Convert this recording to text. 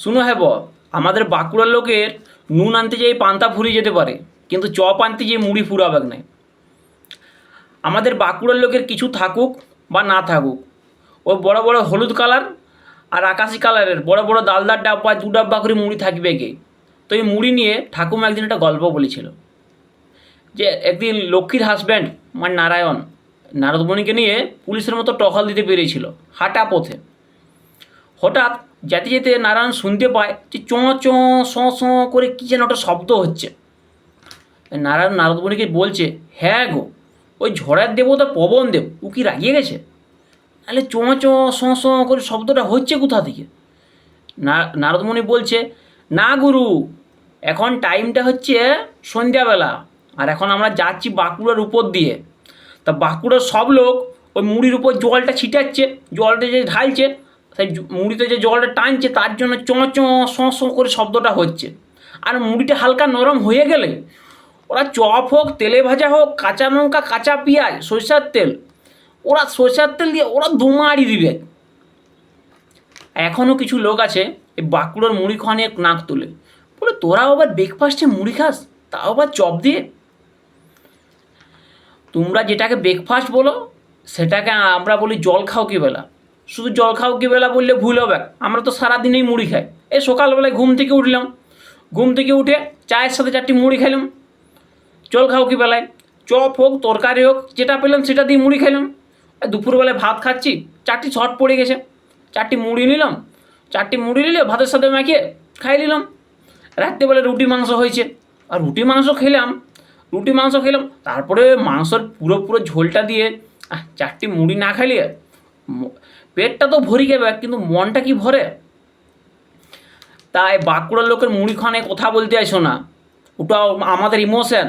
শুনো হ্যাঁ আমাদের বাঁকুড়ার লোকের নুন আনতে যেয়ে পান্তা ফুরিয়ে যেতে পারে, কিন্তু চপ আনতে যেয়ে মুড়ি ফুরাবে না। আমাদের বাঁকুড়ার লোকের কিছু থাকুক বা না থাকুক, ওই বড় বড় হলুদ কালার আর আকাশি কালারের বড় বড় ডালদার ডাব্বা 2 ডাব্বা করে মুড়ি থাকবে গে। তো এই মুড়ি নিয়ে ঠাকুমা একদিন একটা গল্প বলেছিল যে একদিন লক্ষ্মীর হাজব্যান্ড মানে নারায়ণ নারদমণিকে নিয়ে পুলিশের মতো টহল দিতে পেরেছিল হাঁটা পথে। হঠাৎ যেতে যেতে নারায়ণ শুনতে পায় যে চোঁ শোঁ করে কী যেন একটা শব্দ হচ্ছে। নারায়ণ নারদমণিকে বলছে, হ্যাঁ গো, ওই ঝড়ের দেবতা পবন দেব ও কি রাগিয়ে গেছে? তাহলে শোঁ করে শব্দটা হচ্ছে কোথা থেকে? নারদমণি বলছে, না গুরু, এখন টাইমটা হচ্ছে সন্ধ্যাবেলা, আর এখন আমরা যাচ্ছি বাঁকুড়ার উপর দিয়ে। তা বাঁকুড়ার সব লোক ওই মুড়ির উপর জলটা ছিটাচ্ছে, জলটা যে ঢালছে, সেই মুড়িতে যে জলটা টানছে তার জন্য শোঁ করে শব্দটা হচ্ছে। আর মুড়িটা হালকা নরম হয়ে গেলে ওরা চপ হোক, তেলে ভাজা হোক, কাঁচা লঙ্কা, কাঁচা পেঁয়াজ, সরষের তেল, ওরা সরষের তেল দিয়ে ওরা ধুমাড়ি দিবে। এখনও কিছু লোক আছে এই বাঁকুড়ার মুড়ি খাওয়া নিয়ে নাক তোলে, বলে তোরা আবার ব্রেকফাস্টে মুড়ি খাস, তাও আবার চপ দিয়ে। তোমরা যেটাকে ব্রেকফাস্ট বলো সেটাকে আমরা বলি জল খাও কি বেলা। শুধু জল খাও কি বেলা বললে ভুল হবে, আমরা তো সারাদিনেই মুড়ি খাই। এই সকালবেলায় ঘুম থেকে উঠলাম, ঘুম থেকে উঠে চায়ের সাথে 4টি মুড়ি খেলাম। জল খাও কি বেলায় চপ হোক, তরকারি হোক, যেটা পেলাম সেটা দিয়ে মুড়ি খেলাম। দুপুরবেলায় ভাত খাচ্ছি, 4টি শর্ট পড়ে গেছে, 4টি মুড়ি নিলাম, 4টি মুড়ি নিলে ভাতের সাথে মাখিয়ে খাই নিলাম। রাত্রিবেলা রুটি মাংস হয়েছে, আর রুটি মাংস খেলাম, তারপরে মাংসর পুরো ঝোলটা দিয়ে 4টি মুড়ি না খাইলে পেটটা তো ভরে যাবে, কিন্তু মনটা কি ভরে? তাই বাঁকুড়ার লোকের মুড়ি খানে কথা বলতে আসো না, ওটা আমাদের ইমোশন।